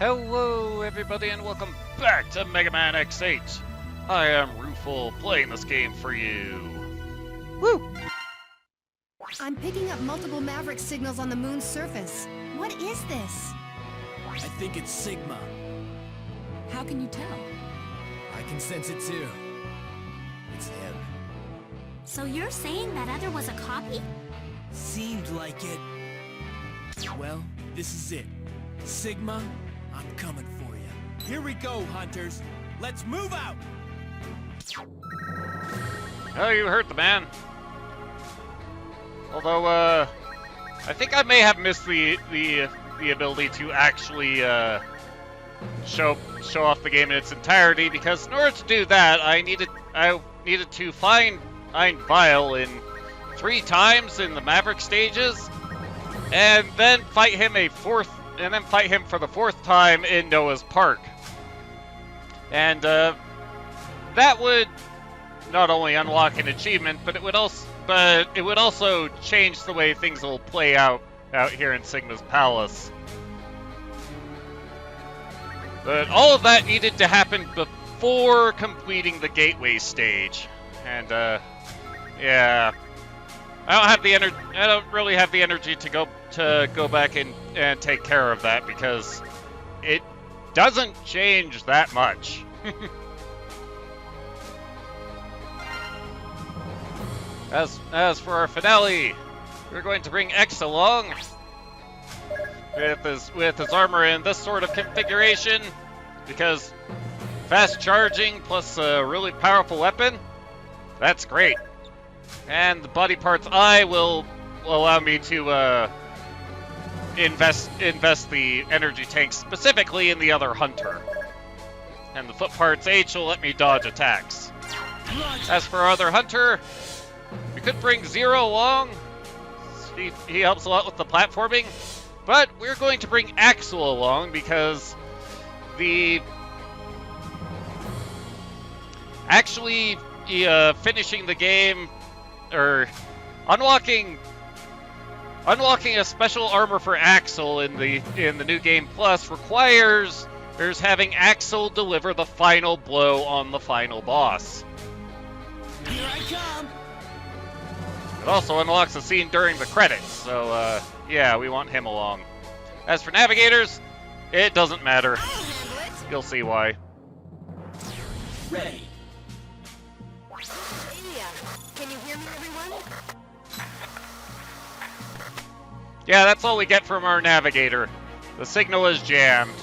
Hello everybody and welcome back to Mega Man X8. I am Ruful, playing this game for you. Woo! I'm picking up multiple Maverick signals on the moon's surface. What is this? I think it's Sigma. How can you tell? I can sense it too. It's him. So you're saying that other was a copy? Seemed like it. Well, this is it. Sigma, I'm coming for you. Here we go, hunters. Let's move out! Oh, you heard the man. Although, I think I may have missed the ability to actually show off the game in its entirety, because in order to do that, I needed to find Ein Vial in 3 times in the Maverick stages, and then fight him for the 4th time in Noah's Park. And that would not only unlock an achievement, but it would also change the way things will play out here in Sigma's Palace. But all of that needed to happen before completing the gateway stage, and yeah, I don't really have the energy to go back and take care of that, because it doesn't change that much. As for our finale, we're going to bring X along with his armor in this sort of configuration, because fast charging plus a really powerful weapon, that's great. And the body parts I will allow me to invest the energy tanks specifically in the other hunter. And the foot parts H will let me dodge attacks. As for our other hunter, we could bring Zero along. He helps a lot with the platforming. But we're going to bring Axel along because finishing the game, or unlocking a special armor for Axel in the new game plus requires having Axel deliver the final blow on the final boss. Here I come! It also unlocks a scene during the credits, so yeah, we want him along. As for navigators, it doesn't matter. You'll see why. Ready. Can you hear me, everyone? Yeah, that's all we get from our navigator. The signal is jammed.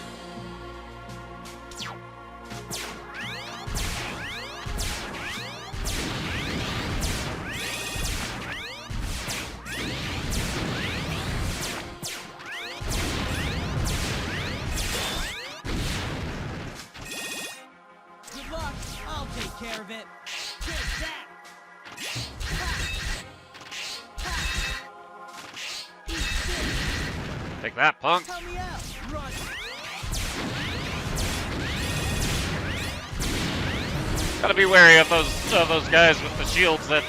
Good luck. I'll take care of it. Take that! Take that, punk. Help me out! Run! Gotta be wary of those guys with the shields that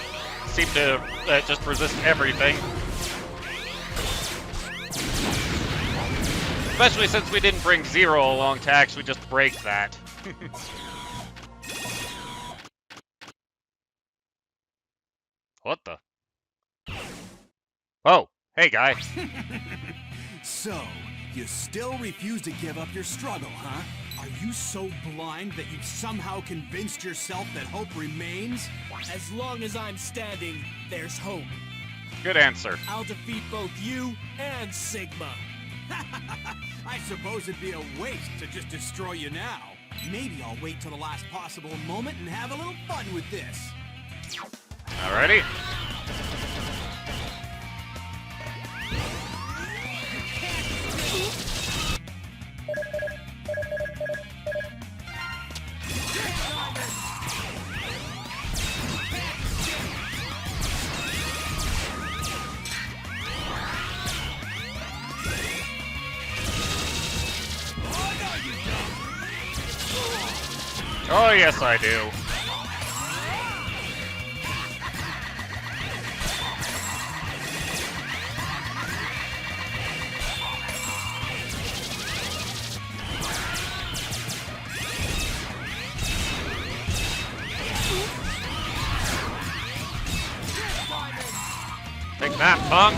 seem to just resist everything. Especially since we didn't bring Zero along to actually just break that. What the? Oh, hey guy. So, you still refuse to give up your struggle, huh? Are you so blind that you've somehow convinced yourself that hope remains? As long as I'm standing, there's hope. Good answer. I'll defeat both you and Sigma. I suppose it'd be a waste to just destroy you now. Maybe I'll wait till the last possible moment and have a little fun with this. Alrighty. Oh, yes, I do. That punk.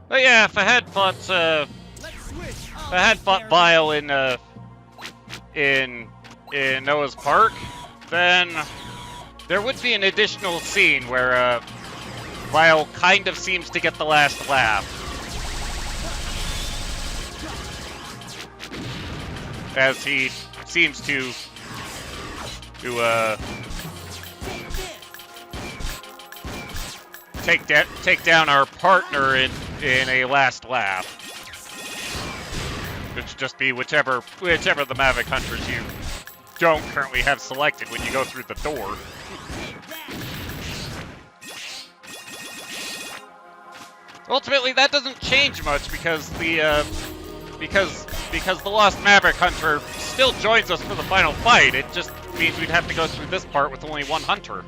But yeah, if I had fought Vile in Noah's Park, then there would be an additional scene where Vile kind of seems to get the last laugh, as he seems to take down our partner in a last laugh, which would just be whichever the Maverick Hunters you don't currently have selected when you go through the door. Ultimately, that doesn't change much because the Lost Maverick Hunter still joins us for the final fight. It just means we'd have to go through this part with only one hunter.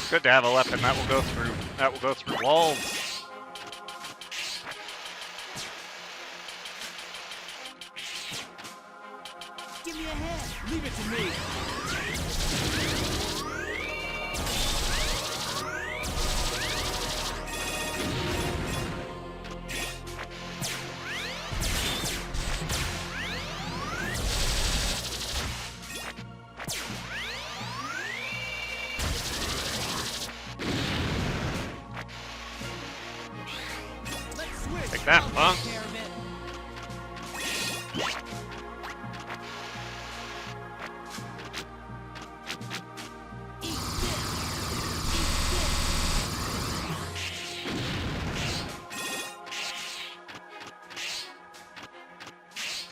Good to have a weapon that will go through walls. Give me a hand. Leave it to me. Take that, punk.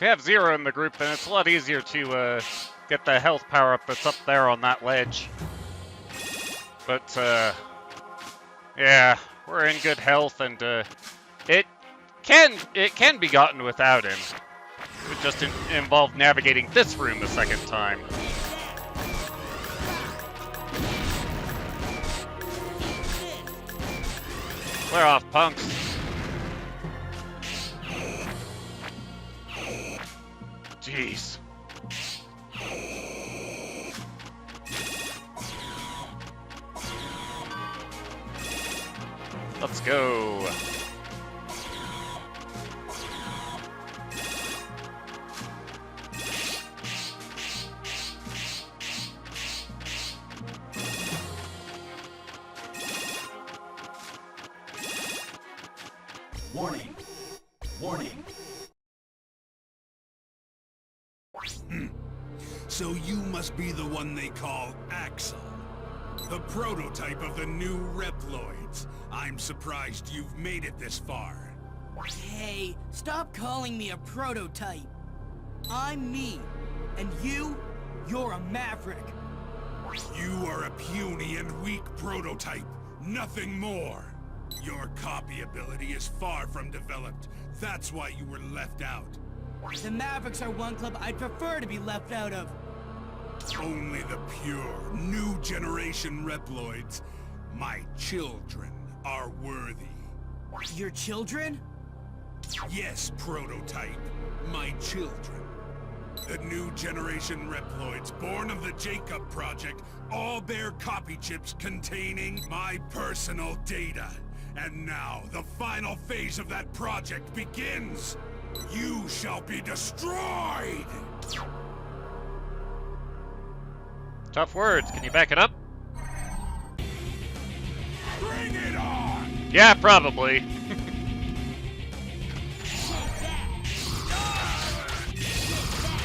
If you have Zero in the group, then it's a lot easier to get the health power-up that's up there on that ledge. But, yeah, we're in good health, and it can be gotten without him. It would just involve navigating this room a second time. Clear off, punks. Jeez. Let's go. Warning. Warning. So you must be the one they call Axel. The prototype of the new Reploids. I'm surprised you've made it this far. Hey, stop calling me a prototype. I'm me. And you're a Maverick. You are a puny and weak prototype. Nothing more. Your copy ability is far from developed. That's why you were left out. The Mavericks are one club I'd prefer to be left out of. Only the pure, new generation Reploids, my children, are worthy. Your children? Yes, prototype, my children. The new generation Reploids, born of the Jacob Project, all bear copy chips containing my personal data. And now, the final phase of that project begins! You shall be destroyed! Tough words. Can you back it up? Bring it on! Yeah, probably.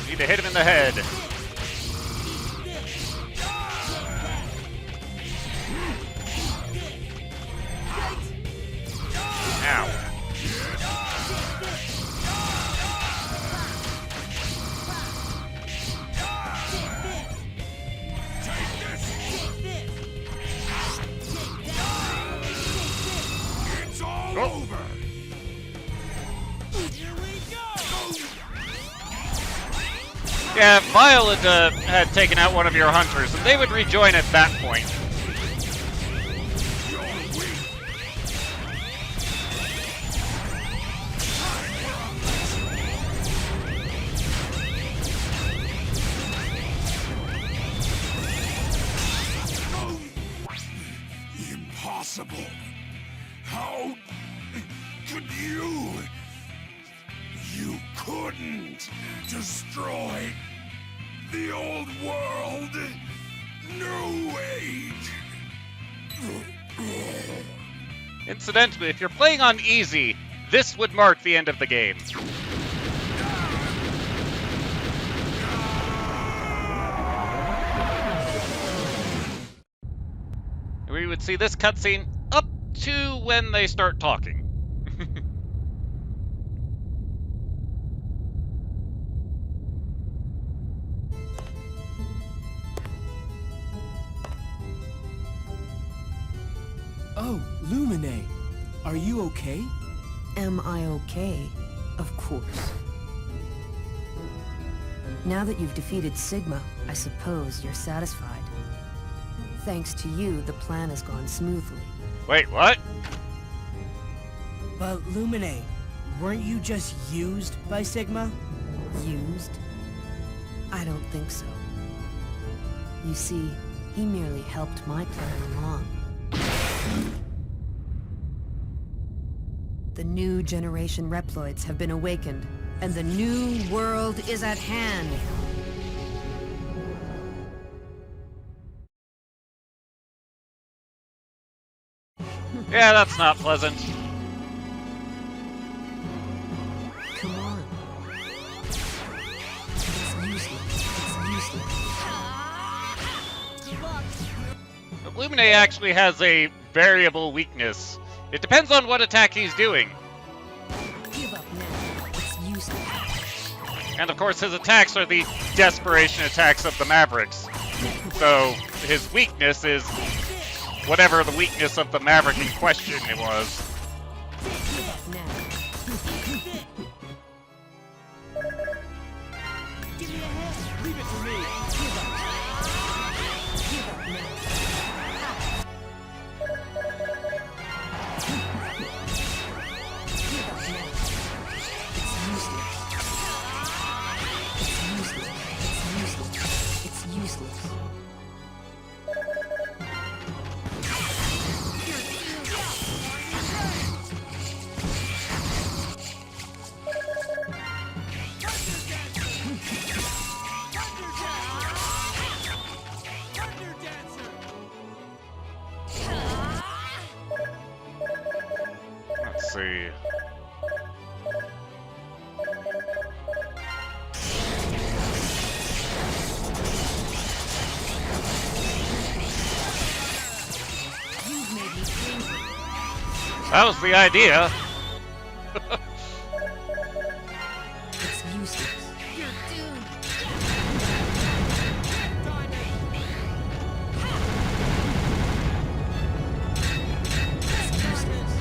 Need to hit him in the head. Ow. Yeah, Violet had taken out one of your hunters, and they would rejoin at that point. Impossible. How could you? You couldn't destroy the old world. New age. Incidentally, if you're playing on easy, this would mark the end of the game. We would see this cutscene up to when they start talking. Oh, Lumine, are you okay? Am I okay? Of course. Now that you've defeated Sigma, I suppose you're satisfied. Thanks to you, the plan has gone smoothly. Wait, what? But Lumine, weren't you just used by Sigma? Used? I don't think so. You see, he merely helped my plan along. The new generation Reploids have been awakened, and the new world is at hand. Yeah, that's not pleasant. Come on. It's useless. It's useless. Lumine actually has a variable weakness. It depends on what attack he's doing. Give up now. It's useless. And of course his attacks are the desperation attacks of the Mavericks. So his weakness is whatever the weakness of the Maverick in question it was. Give up now. Give me a hand. Leave it to me. Give up. Give up now. Give up now. It's useless. It's useless. It's useless. It's useless. Let's see. You've made me angry. That was the idea. It's useless. You're doomed. It's useless.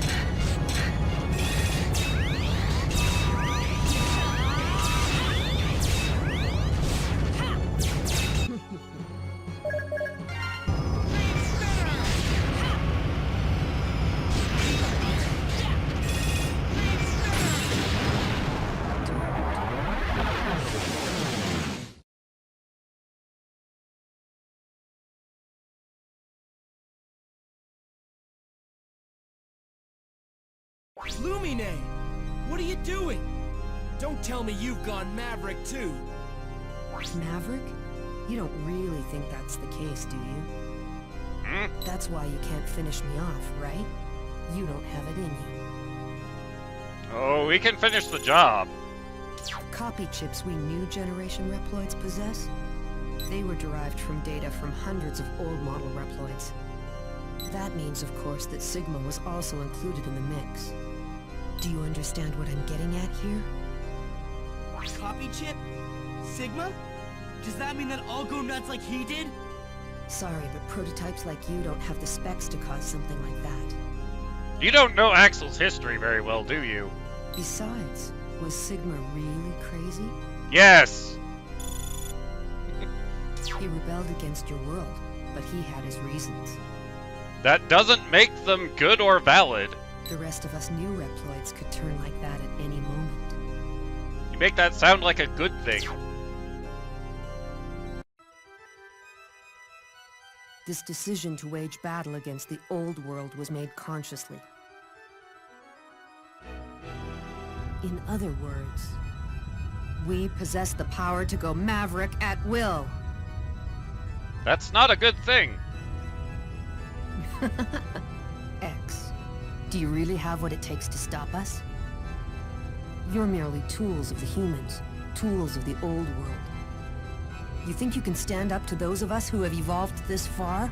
Lumine! What are you doing? Don't tell me you've gone Maverick too. Maverick? You don't really think that's the case, do you? Hmm? That's why you can't finish me off, right? You don't have it in you. Oh, we can finish the job. Copy chips we new generation Reploids possess? They were derived from data from hundreds of old model Reploids. That means, of course, that Sigma was also included in the mix. Do you understand what I'm getting at here? Copy chip? Sigma? Does that mean that I'll go nuts like he did? Sorry, but prototypes like you don't have the specs to cause something like that. You don't know Axel's history very well, do you? Besides, was Sigma really crazy? Yes. He rebelled against your world, but he had his reasons. That doesn't make them good or valid. The rest of us new Reploids could turn like that at any moment. You make that sound like a good thing. This decision to wage battle against the old world was made consciously. In other words, we possess the power to go Maverick at will. That's not a good thing. X, do you really have what it takes to stop us? You're merely tools of the humans, tools of the old world. You think you can stand up to those of us who have evolved this far?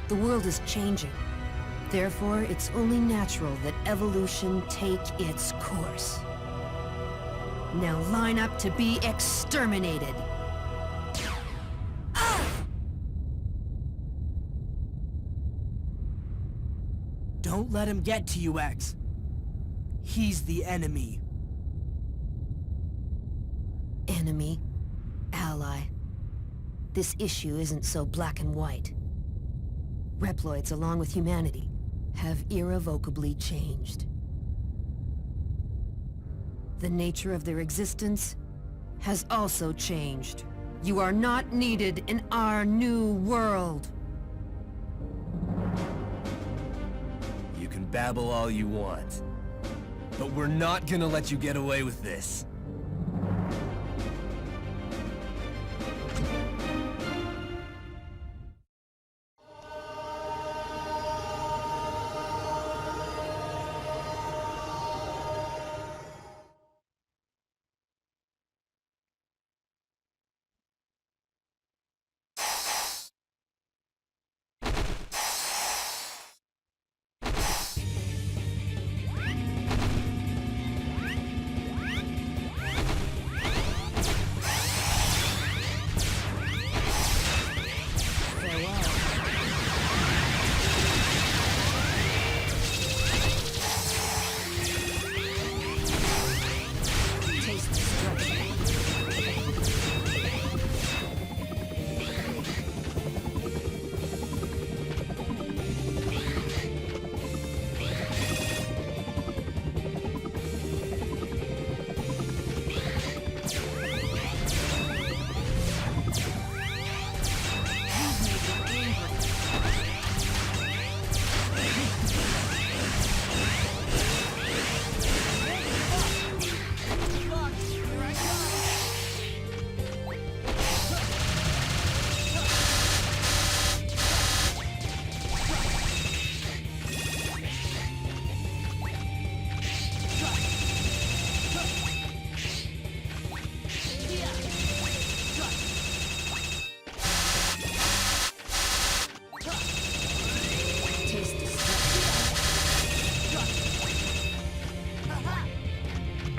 The world is changing. Therefore, it's only natural that evolution take its course. Now line up to be exterminated. Don't let him get to you, X. He's the enemy. Enemy, ally. This issue isn't so black and white. Reploids, along with humanity, have irrevocably changed. The nature of their existence has also changed. You are not needed in our new world. You can babble all you want, but we're not gonna let you get away with this.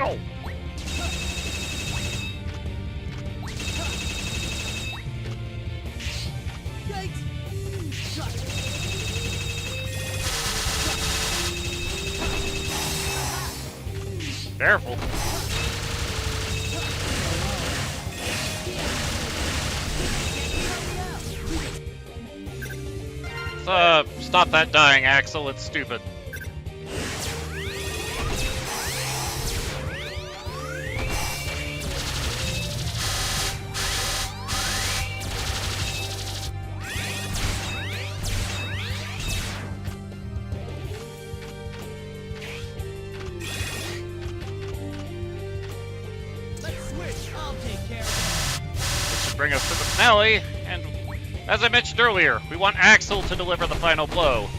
Oh! Careful. Stop that dying, Axel. It's stupid. Bring us to the finale, and as I mentioned earlier, we want Axel to deliver the final blow.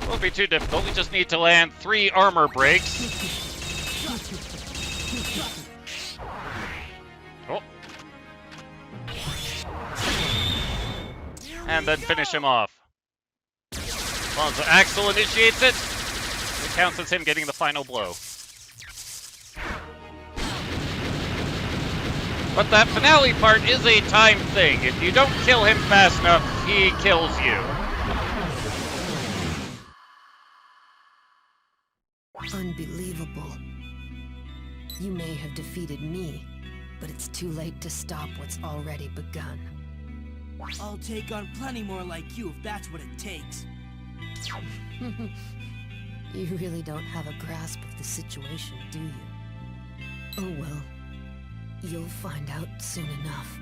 Won't be too difficult, we just need to land 3 armor breaks. Oh. And then finish him off. So Axel initiates it. It counts as him getting the final blow. But that finale part is a time thing. If you don't kill him fast enough, he kills you. Unbelievable. You may have defeated me, but it's too late to stop what's already begun. I'll take on plenty more like you if that's what it takes. You really don't have a grasp of the situation, do you? Oh well. You'll find out soon enough.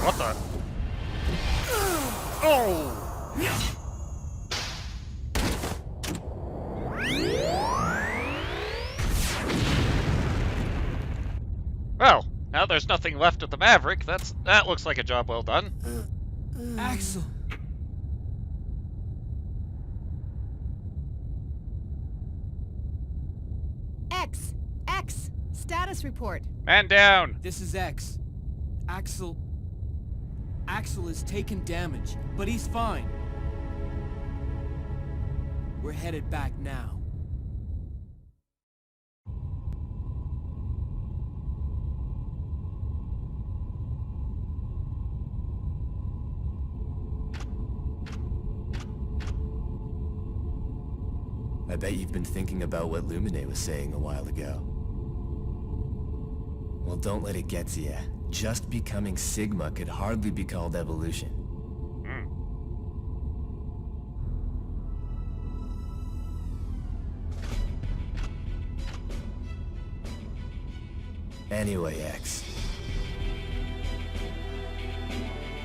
What the? Oh! Well, now there's nothing left of the Maverick. That looks like a job well done. Axel! X! Status report. Man down! This is X. Axel has taken damage, but he's fine. We're headed back now. I bet you've been thinking about what Lumine was saying a while ago. Well, don't let it get to you. Just becoming Sigma could hardly be called evolution. Anyway, X.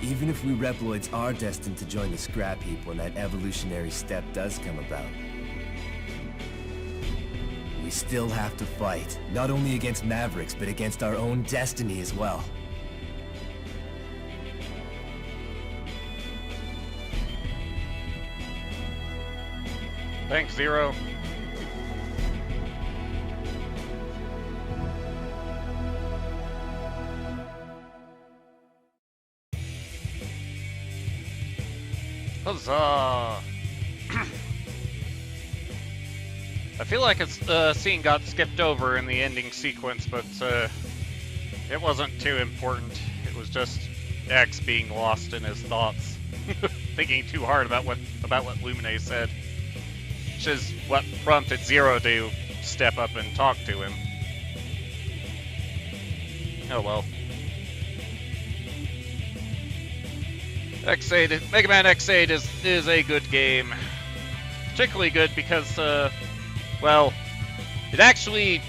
Even if we Reploids are destined to join the scrap heap when that evolutionary step does come about, we still have to fight, not only against Mavericks, but against our own destiny as well. Thanks, Zero. Huzzah! I feel like a scene got skipped over in the ending sequence, but it wasn't too important. It was just X being lost in his thoughts, thinking too hard about what Lumine said, which is what prompted Zero to step up and talk to him. Oh well. X8, Mega Man X8 is a good game. Particularly good because, well, it actually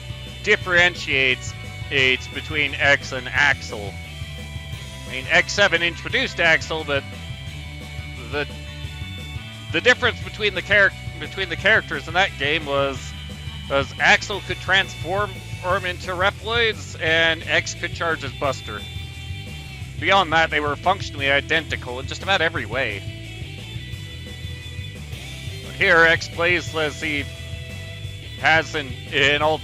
differentiates between X and Axel. I mean, X7 introduced Axel, but the difference between the characters in that game was Axel could transform into Reploids, and X could charge his Buster. Beyond that, they were functionally identical in just about every way. Here, X plays as he has in all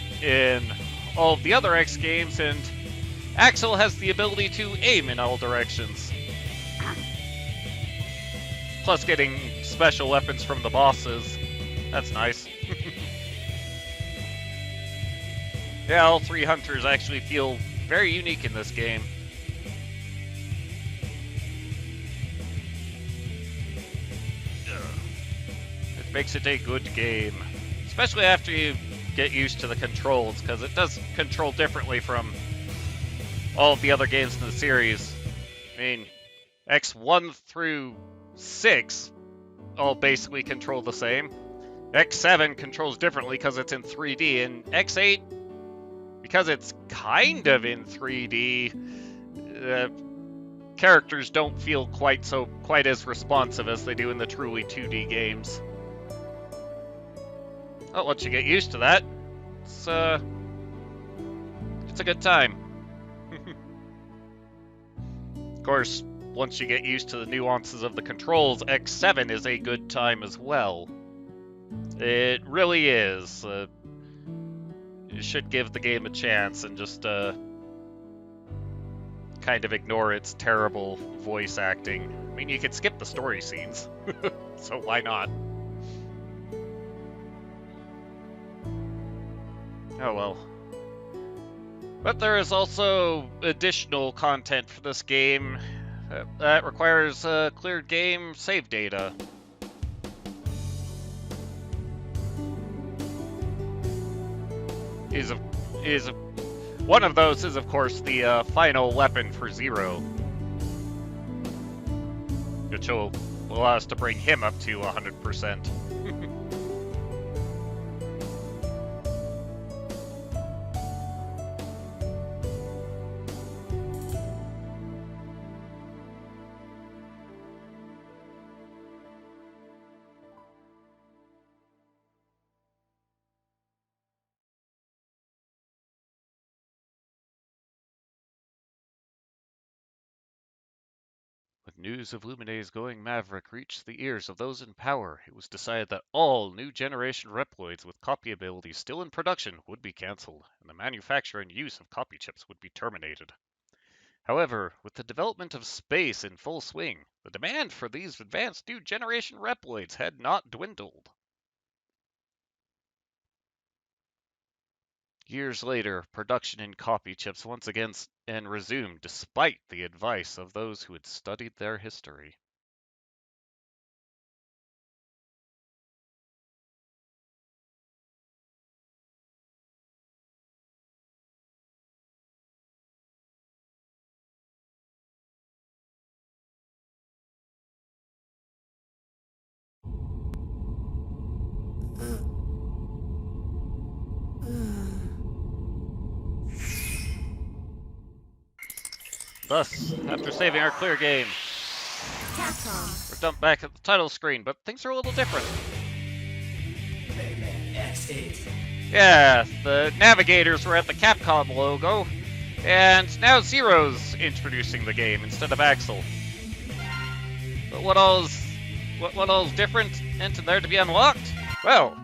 of the other X games, and Axel has the ability to aim in all directions. Plus getting special weapons from the bosses. That's nice. Yeah, all three hunters actually feel very unique in this game. It makes it a good game. Especially after you get used to the controls, because it does control differently from all of the other games in the series. I mean, X1 through 6 all basically control the same. X7 controls differently because it's in 3D, and X8, because it's kind of in 3D, characters don't feel quite as responsive as they do in the truly 2D games. Well, once you get used to that, It's a good time. Of course, once you get used to the nuances of the controls, X7 is a good time as well. It really is. You should give the game a chance and just kind of ignore its terrible voice acting. I mean, you could skip the story scenes, so why not? Oh well. But there is also additional content for this game that requires cleared game save data. One of those is, of course, the final weapon for Zero, which will allow us to bring him up to 100%. With news of Luminae's going Maverick reached the ears of those in power, it was decided that all new generation Reploids with copy abilities still in production would be cancelled, and the manufacture and use of copy chips would be terminated. However, with the development of space in full swing, the demand for these advanced new generation Reploids had not dwindled. Years later, production in copy chips once again resumed despite the advice of those who had studied their history. Thus, after saving our clear game, we're dumped back at the title screen, but things are a little different. Yeah, the Navigators were at the Capcom logo, and now Zero's introducing the game instead of Axel. But what all's different and there to be unlocked? Well,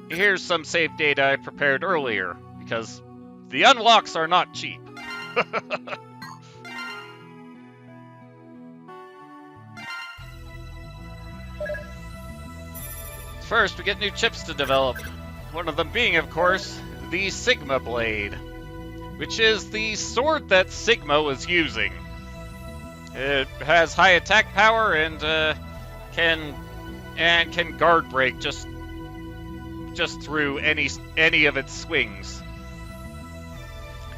here's some save data I prepared earlier, because the unlocks are not cheap. First, we get new chips to develop. One of them being, of course, the Sigma Blade, which is the sword that Sigma was using. It has high attack power and can guard break just through any of its swings.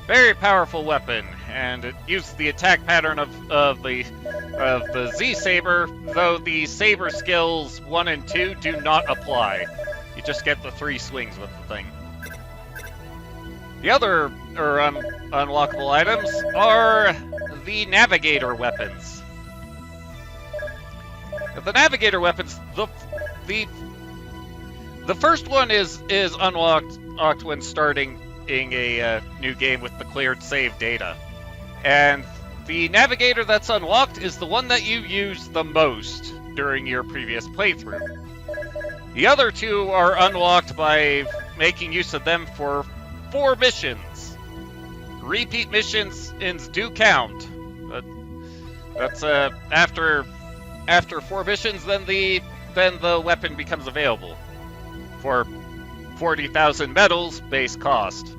Very powerful weapon, and it uses the attack pattern of the Z-Saber, though the Saber skills 1 and 2 do not apply. You just get the 3 swings with the thing. The other unlockable items are the Navigator Weapons. The Navigator Weapons, the first one is unlocked when starting a new game with the cleared save data. And the Navigator that's unlocked is the one that you use the most during your previous playthrough. The other 2 are unlocked by making use of them for 4 missions. Repeat missions do count. But that's after 4 missions, then the weapon becomes available for 40,000 medals base cost.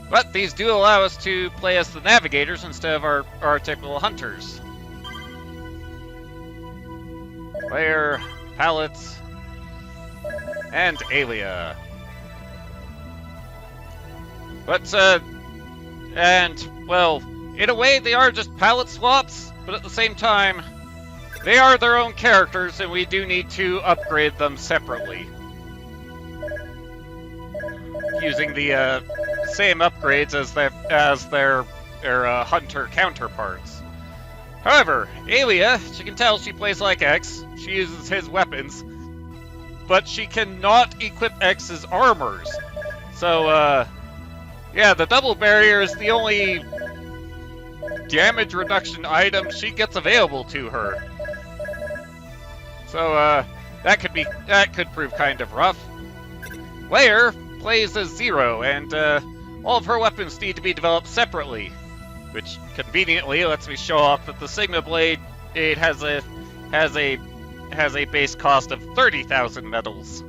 But these do allow us to play as the Navigators instead of our typical hunters. Player, Pallets, and Alia. But, well, in a way they are just palette swaps, but at the same time, they are their own characters, and we do need to upgrade them separately. Using the same upgrades as their hunter counterparts. However, Alia, she can tell she plays like X. She uses his weapons, but she cannot equip X's armors. So, yeah, the double barrier is the only damage reduction item she gets available to her. So, that could prove kind of rough. Leia plays as Zero, and all of her weapons need to be developed separately, which conveniently lets me show off that the Sigma Blade has a base cost of 30,000 medals.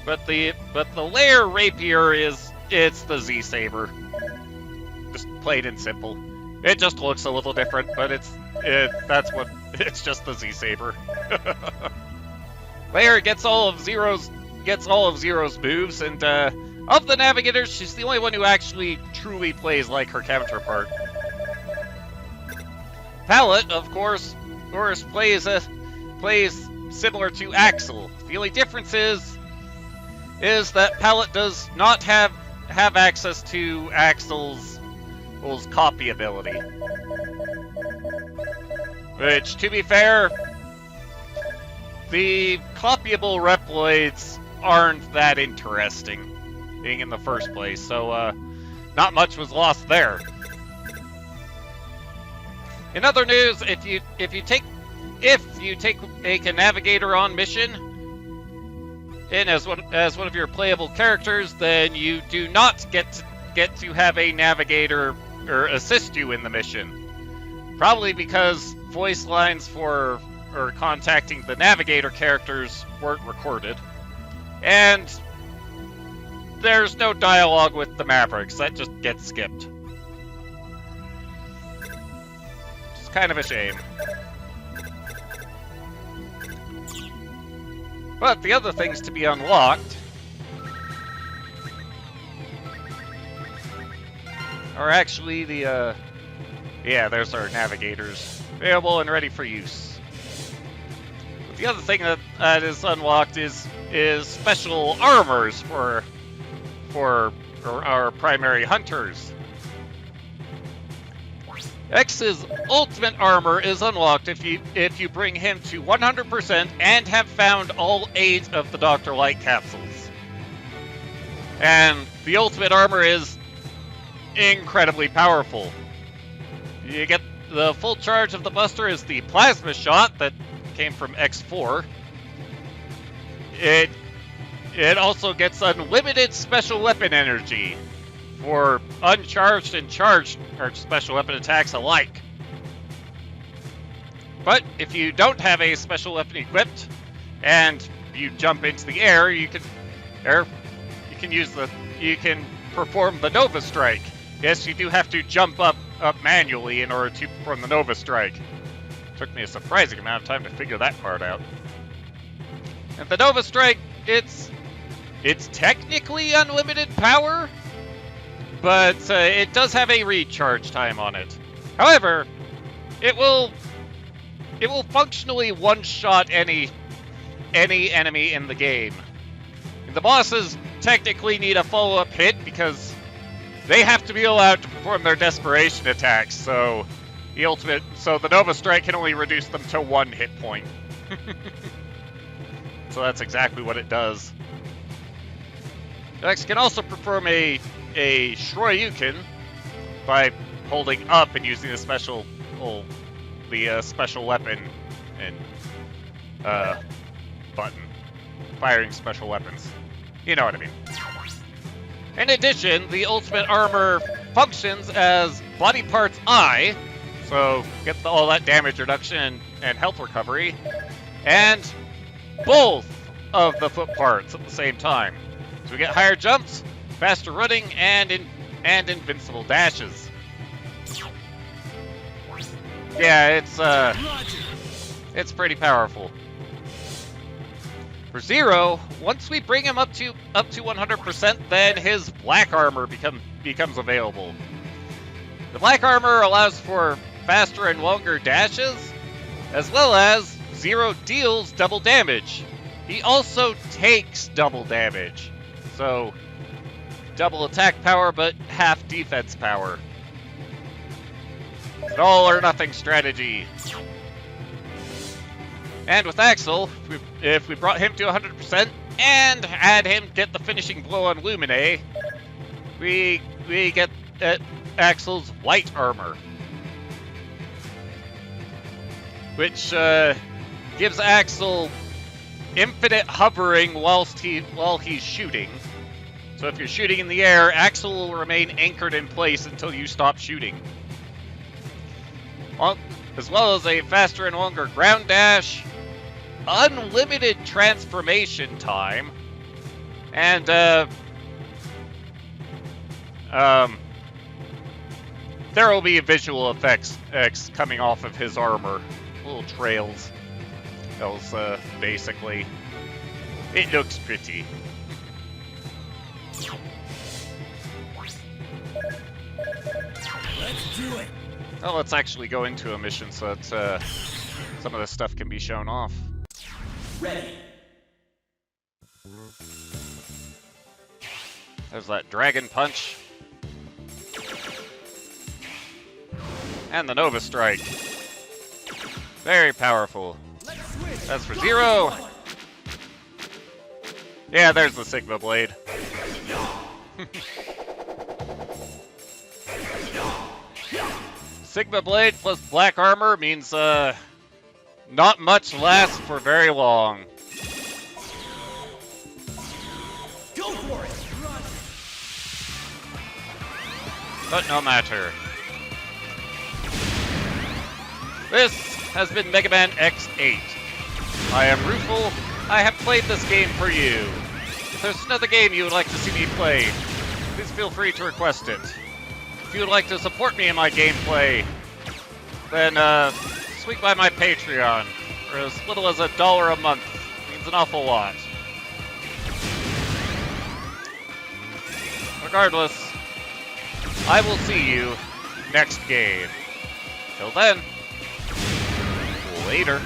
But the Leia Rapier it's the Z Saber. Just plain and simple. It just looks a little different, but it's just the Z Saber. Leia gets all of Zero's moves, and of the Navigators, she's the only one who actually truly plays like her counterpart. Pallet, of course, plays similar to Axel. The only difference is that Pallet does not have access to Axel's copy ability. Which, to be fair, the copyable Reploids aren't that interesting, being in the first place, so not much was lost there. In other news, if you take a Navigator on mission, and as one of your playable characters, then you do not get to have a Navigator or assist you in the mission. Probably because voice lines for contacting the Navigator characters weren't recorded. And there's no dialogue with the Mavericks, that just gets skipped. It's kind of a shame. But the other things to be unlocked are actually the, yeah, there's our Navigators. Available and ready for use. But the other thing that is unlocked is special armors for our primary hunters. X's ultimate armor is unlocked if you bring him to 100% and have found all 8 of the Dr. Light capsules. And the ultimate armor is incredibly powerful. You get the full charge of the Buster is the plasma shot that came from X4. It also gets unlimited special weapon energy for uncharged and charged special weapon attacks alike. But if you don't have a special weapon equipped and you jump into the air, you can perform the Nova Strike. Yes, you do have to jump up manually in order to perform the Nova Strike. Took me a surprising amount of time to figure that part out. And the Nova Strike, it's technically unlimited power, but it does have a recharge time on it. However, it will functionally one-shot any enemy in the game. And the bosses technically need a follow-up hit because they have to be allowed to perform their desperation attacks, so the Nova Strike can only reduce them to 1 hit point. So that's exactly what it does. X can also perform a Shoryuken by holding up and using the special weapon and button, firing special weapons. You know what I mean. In addition, the ultimate armor functions as body parts I, so get all that damage reduction and health recovery, and both of the foot parts at the same time. So we get higher jumps, faster running, and invincible dashes. Yeah, it's pretty powerful. For Zero, once we bring him up to 100%, then his black armor becomes available. The black armor allows for faster and longer dashes, as well as Zero deals double damage. He also takes double damage, so double attack power but half defense power. It's an all or nothing strategy. And with Axel, if we brought him to 100%, and had him get the finishing blow on Lumine, we get Axel's white armor, which gives Axel infinite hovering while he's shooting. So if you're shooting in the air, Axel will remain anchored in place until you stop shooting. As well as a faster and longer ground dash, unlimited transformation time, and there will be visual effects coming off of his armor, little trails. Basically, it looks pretty. Let's do it. Well, let's actually go into a mission so that some of this stuff can be shown off. Ready. There's that Dragon Punch. And the Nova Strike. Very powerful. As for Zero... Yeah, there's the Sigma Blade. Sigma Blade plus black armor means, not much lasts for very long. Go for it. Run. But no matter. This has been Mega Man X8. I am Rufel. I have played this game for you. If there's another game you would like to see me play, please feel free to request it. If you would like to support me in my gameplay, then swing by my Patreon for as little as $1 a month. It means an awful lot. Regardless, I will see you next game. Till then, later.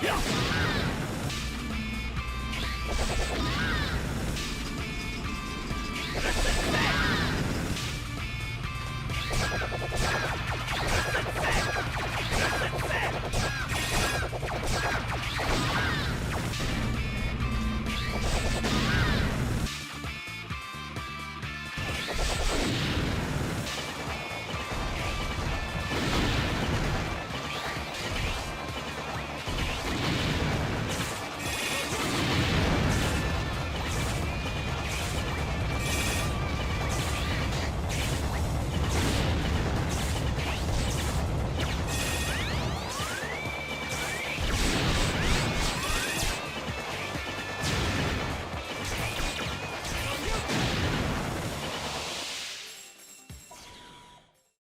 Yeah.